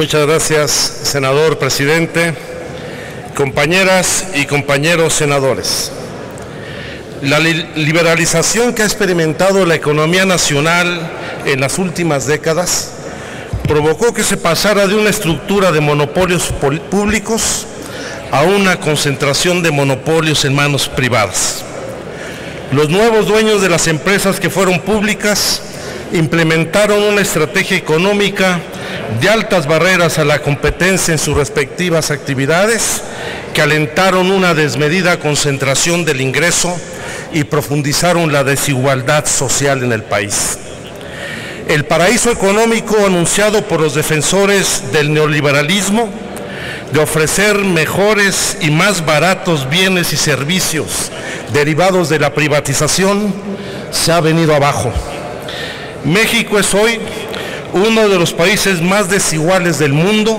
Muchas gracias, senador presidente, compañeras y compañeros senadores. La liberalización que ha experimentado la economía nacional en las últimas décadas provocó que se pasara de una estructura de monopolios públicos a una concentración de monopolios en manos privadas. Los nuevos dueños de las empresas que fueron públicas implementaron una estrategia económica de altas barreras a la competencia en sus respectivas actividades que alentaron una desmedida concentración del ingreso y profundizaron la desigualdad social en el país. El paraíso económico anunciado por los defensores del neoliberalismo de ofrecer mejores y más baratos bienes y servicios derivados de la privatización se ha venido abajo. México es hoy uno de los países más desiguales del mundo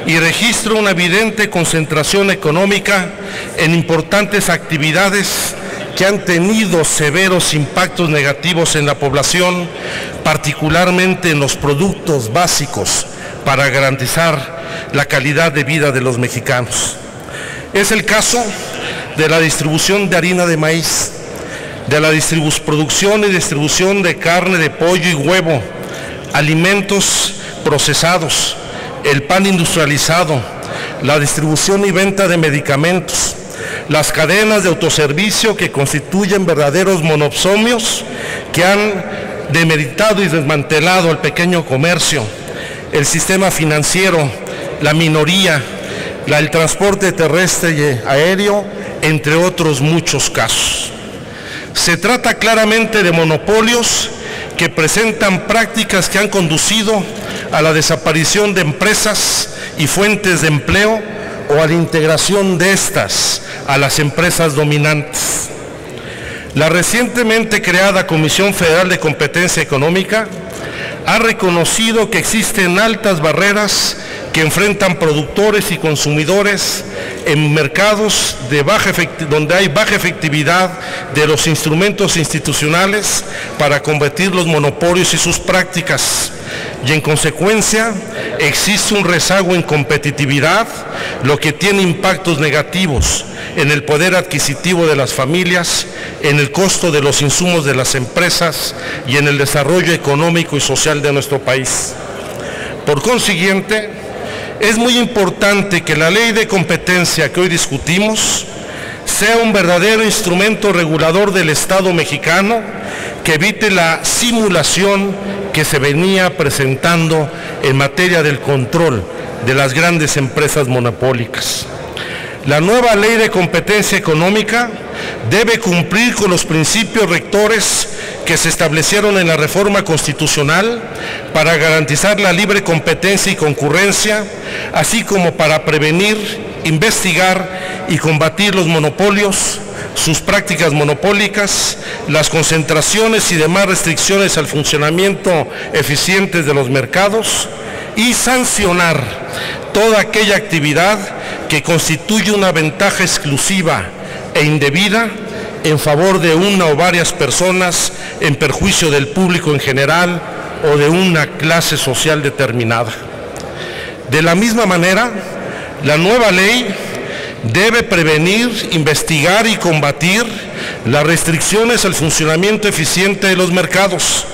y registra una evidente concentración económica en importantes actividades que han tenido severos impactos negativos en la población, particularmente en los productos básicos para garantizar la calidad de vida de los mexicanos. Es el caso de la distribución de harina de maíz, de la producción y distribución de carne de pollo y huevo, alimentos procesados, el pan industrializado, la distribución y venta de medicamentos, las cadenas de autoservicio que constituyen verdaderos monopsonios que han demeritado y desmantelado el pequeño comercio, el sistema financiero, la minoría, el transporte terrestre y aéreo, entre otros muchos casos. Se trata claramente de monopolios que presentan prácticas que han conducido a la desaparición de empresas y fuentes de empleo o a la integración de estas a las empresas dominantes. La recientemente creada Comisión Federal de Competencia Económica ha reconocido que existen altas barreras que enfrentan productores y consumidores en mercados donde hay baja efectividad de los instrumentos institucionales para combatir los monopolios y sus prácticas, y en consecuencia existe un rezago en competitividad, lo que tiene impactos negativos en el poder adquisitivo de las familias, en el costo de los insumos de las empresas y en el desarrollo económico y social de nuestro país. Por consiguiente, es muy importante que la ley de competencia que hoy discutimos sea un verdadero instrumento regulador del Estado mexicano que evite la simulación que se venía presentando en materia del control de las grandes empresas monopólicas. La nueva ley de competencia económica debe cumplir con los principios rectores que se establecieron en la reforma constitucional para garantizar la libre competencia y concurrencia, así como para prevenir, investigar y combatir los monopolios, sus prácticas monopólicas, las concentraciones y demás restricciones al funcionamiento eficiente de los mercados y sancionar toda aquella actividad que constituye una ventaja exclusiva e indebida en favor de una o varias personas en perjuicio del público en general o de una clase social determinada. De la misma manera, la nueva ley debe prevenir, investigar y combatir las restricciones al funcionamiento eficiente de los mercados,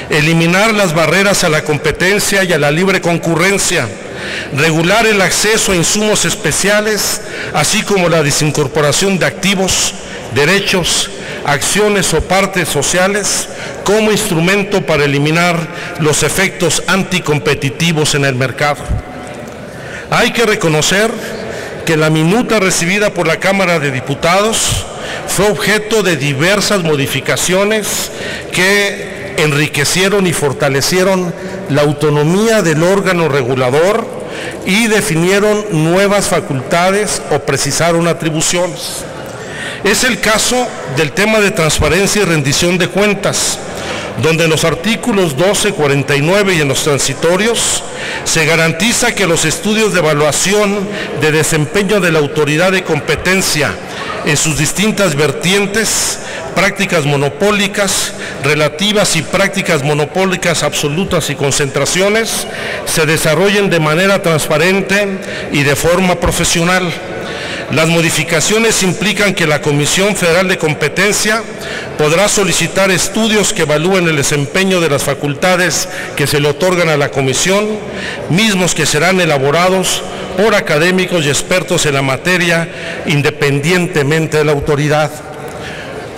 eliminar las barreras a la competencia y a la libre concurrencia, regular el acceso a insumos especiales, así como la desincorporación de activos, derechos, acciones o partes sociales como instrumento para eliminar los efectos anticompetitivos en el mercado. Hay que reconocer que la minuta recibida por la Cámara de Diputados fue objeto de diversas modificaciones que enriquecieron y fortalecieron la autonomía del órgano regulador y definieron nuevas facultades o precisaron atribuciones. Es el caso del tema de transparencia y rendición de cuentas, donde en los artículos 12, 49 y en los transitorios se garantiza que los estudios de evaluación de desempeño de la autoridad de competencia en sus distintas vertientes, prácticas monopólicas, relativas y prácticas monopólicas absolutas y concentraciones se desarrollen de manera transparente y de forma profesional. Las modificaciones implican que la Comisión Federal de Competencia podrá solicitar estudios que evalúen el desempeño de las facultades que se le otorgan a la Comisión, mismos que serán elaborados por académicos y expertos en la materia, independientemente de la autoridad.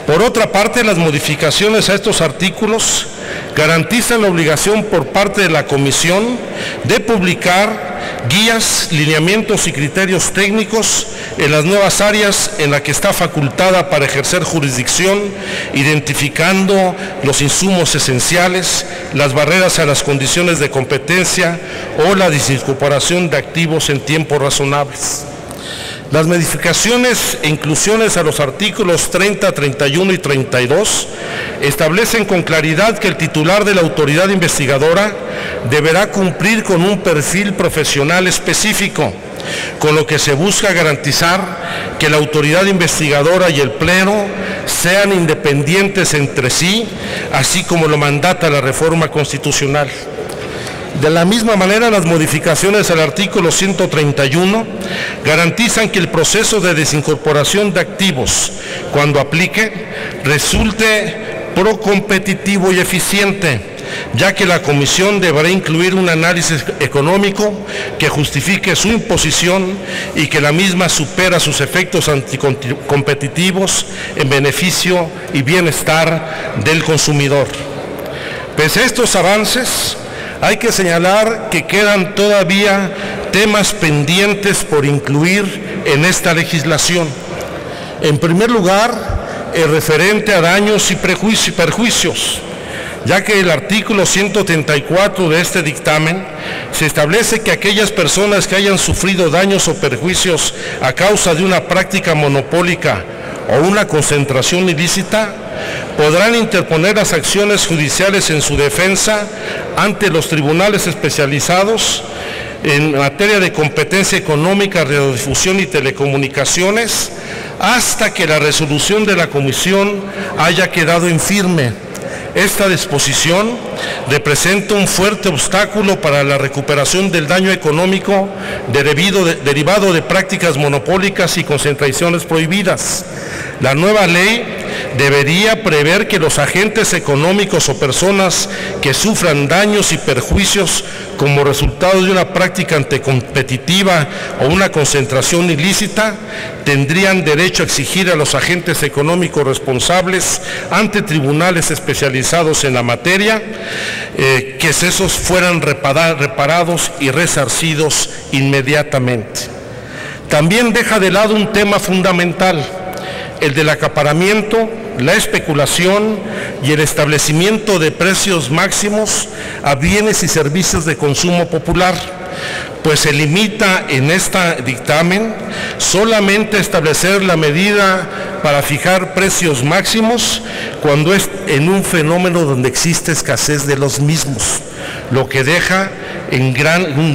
Por otra parte, las modificaciones a estos artículos garantizan la obligación por parte de la Comisión de publicar guías, lineamientos y criterios técnicos en las nuevas áreas en las que está facultada para ejercer jurisdicción, identificando los insumos esenciales, las barreras a las condiciones de competencia o la desincorporación de activos en tiempos razonables. Las modificaciones e inclusiones a los artículos 30, 31 y 32 establecen con claridad que el titular de la autoridad investigadora deberá cumplir con un perfil profesional específico, con lo que se busca garantizar que la autoridad investigadora y el Pleno sean independientes entre sí, así como lo mandata la reforma constitucional. De la misma manera, las modificaciones al artículo 131 garantizan que el proceso de desincorporación de activos, cuando aplique, resulte procompetitivo y eficiente, ya que la Comisión deberá incluir un análisis económico que justifique su imposición y que la misma supera sus efectos anticompetitivos en beneficio y bienestar del consumidor. Pese a estos avances, hay que señalar que quedan todavía temas pendientes por incluir en esta legislación. En primer lugar, el referente a daños y perjuicios, ya que el artículo 134 de este dictamen se establece que aquellas personas que hayan sufrido daños o perjuicios a causa de una práctica monopólica o una concentración ilícita podrán interponer las acciones judiciales en su defensa ante los tribunales especializados en materia de competencia económica, radiodifusión y telecomunicaciones hasta que la resolución de la Comisión haya quedado en firme. Esta disposición representa un fuerte obstáculo para la recuperación del daño económico derivado de prácticas monopólicas y concentraciones prohibidas. La nueva ley debería prever que los agentes económicos o personas que sufran daños y perjuicios como resultado de una práctica anticompetitiva o una concentración ilícita tendrían derecho a exigir a los agentes económicos responsables ante tribunales especializados en la materia que esos fueran reparados y resarcidos inmediatamente. También deja de lado un tema fundamental, el del acaparamiento, la especulación y el establecimiento de precios máximos a bienes y servicios de consumo popular, pues se limita en este dictamen solamente a establecer la medida para fijar precios máximos cuando es en un fenómeno donde existe escasez de los mismos, lo que deja un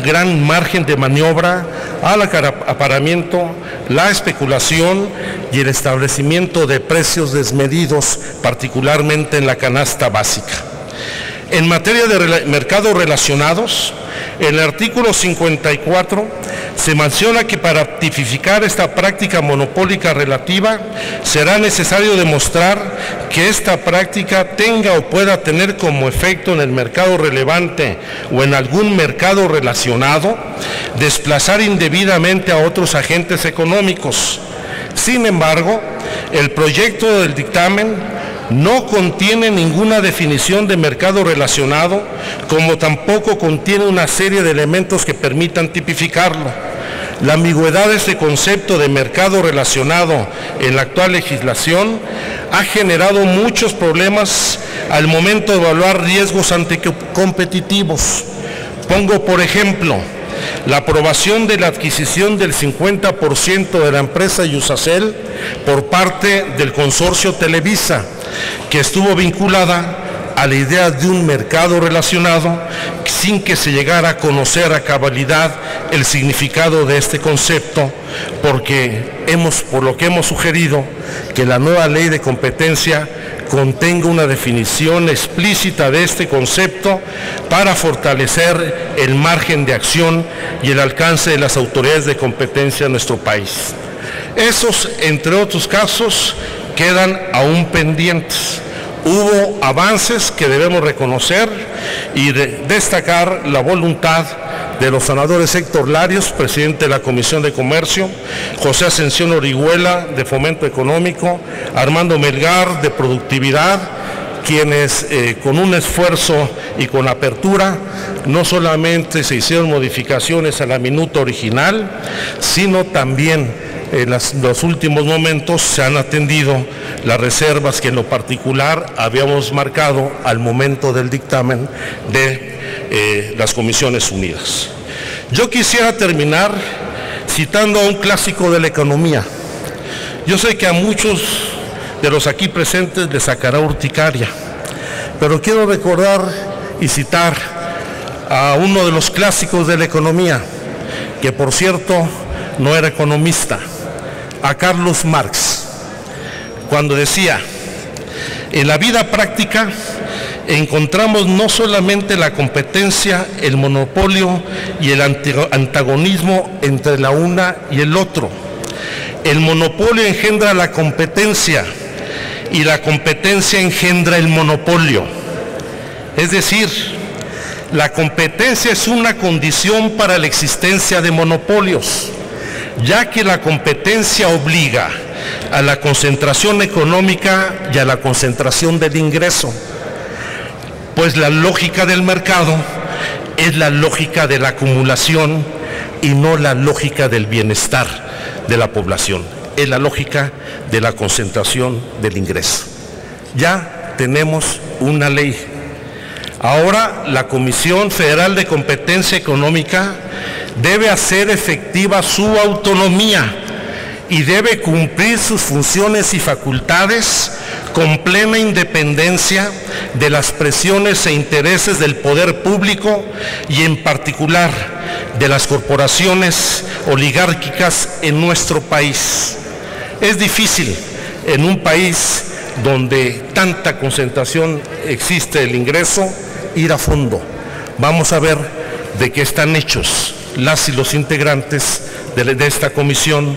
gran margen de maniobra al acaparamiento, la especulación y el establecimiento de precios desmedidos, particularmente en la canasta básica. En materia de mercados relacionados, en el artículo 54 se menciona que para tipificar esta práctica monopólica relativa será necesario demostrar que esta práctica tenga o pueda tener como efecto en el mercado relevante o en algún mercado relacionado desplazar indebidamente a otros agentes económicos. Sin embargo, el proyecto del dictamen no contiene ninguna definición de mercado relacionado, como tampoco contiene una serie de elementos que permitan tipificarlo. La ambigüedad de este concepto de mercado relacionado en la actual legislación ha generado muchos problemas al momento de evaluar riesgos anticompetitivos. Pongo por ejemplo la aprobación de la adquisición del 50% de la empresa Iusacell por parte del consorcio Televisa, que estuvo vinculada a la idea de un mercado relacionado sin que se llegara a conocer a cabalidad el significado de este concepto, por lo que hemos sugerido que la nueva ley de competencia contenga una definición explícita de este concepto para fortalecer el margen de acción y el alcance de las autoridades de competencia en nuestro país. Esos, entre otros casos, quedan aún pendientes. Hubo avances que debemos reconocer y destacar la voluntad de los senadores Héctor Larios, presidente de la Comisión de Comercio, José Ascensión Orihuela, de Fomento Económico, Armando Melgar, de Productividad, quienes con un esfuerzo y con apertura no solamente se hicieron modificaciones a la minuta original, sino también en los últimos momentos se han atendido las reservas que en lo particular habíamos marcado al momento del dictamen de las Comisiones Unidas. Yo quisiera terminar citando a un clásico de la economía. Yo sé que a muchos de los aquí presentes les sacará urticaria, pero quiero recordar y citar a uno de los clásicos de la economía, que por cierto no era economista, a Carlos Marx, cuando decía: en la vida práctica encontramos no solamente la competencia, el monopolio y el antagonismo entre la una y el otro. El monopolio engendra la competencia y la competencia engendra el monopolio. Es decir, la competencia es una condición para la existencia de monopolios, ya que la competencia obliga a la concentración económica y a la concentración del ingreso, pues la lógica del mercado es la lógica de la acumulación y no la lógica del bienestar de la población, es la lógica de la concentración del ingreso. Ya tenemos una ley. Ahora la Comisión Federal de Competencia Económica debe hacer efectiva su autonomía y debe cumplir sus funciones y facultades con plena independencia de las presiones e intereses del poder público y en particular de las corporaciones oligárquicas en nuestro país. Es difícil en un país donde tanta concentración existe del ingreso ir a fondo. Vamos a ver de qué están hechos las y los integrantes de esta comisión,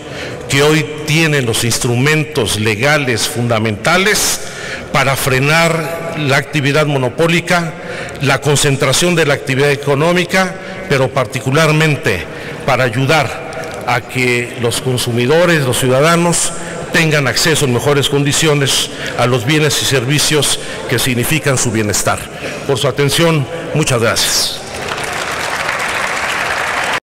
que hoy tienen los instrumentos legales fundamentales para frenar la actividad monopólica, la concentración de la actividad económica, pero particularmente para ayudar a que los consumidores, los ciudadanos, tengan acceso en mejores condiciones a los bienes y servicios que significan su bienestar. Por su atención, muchas gracias.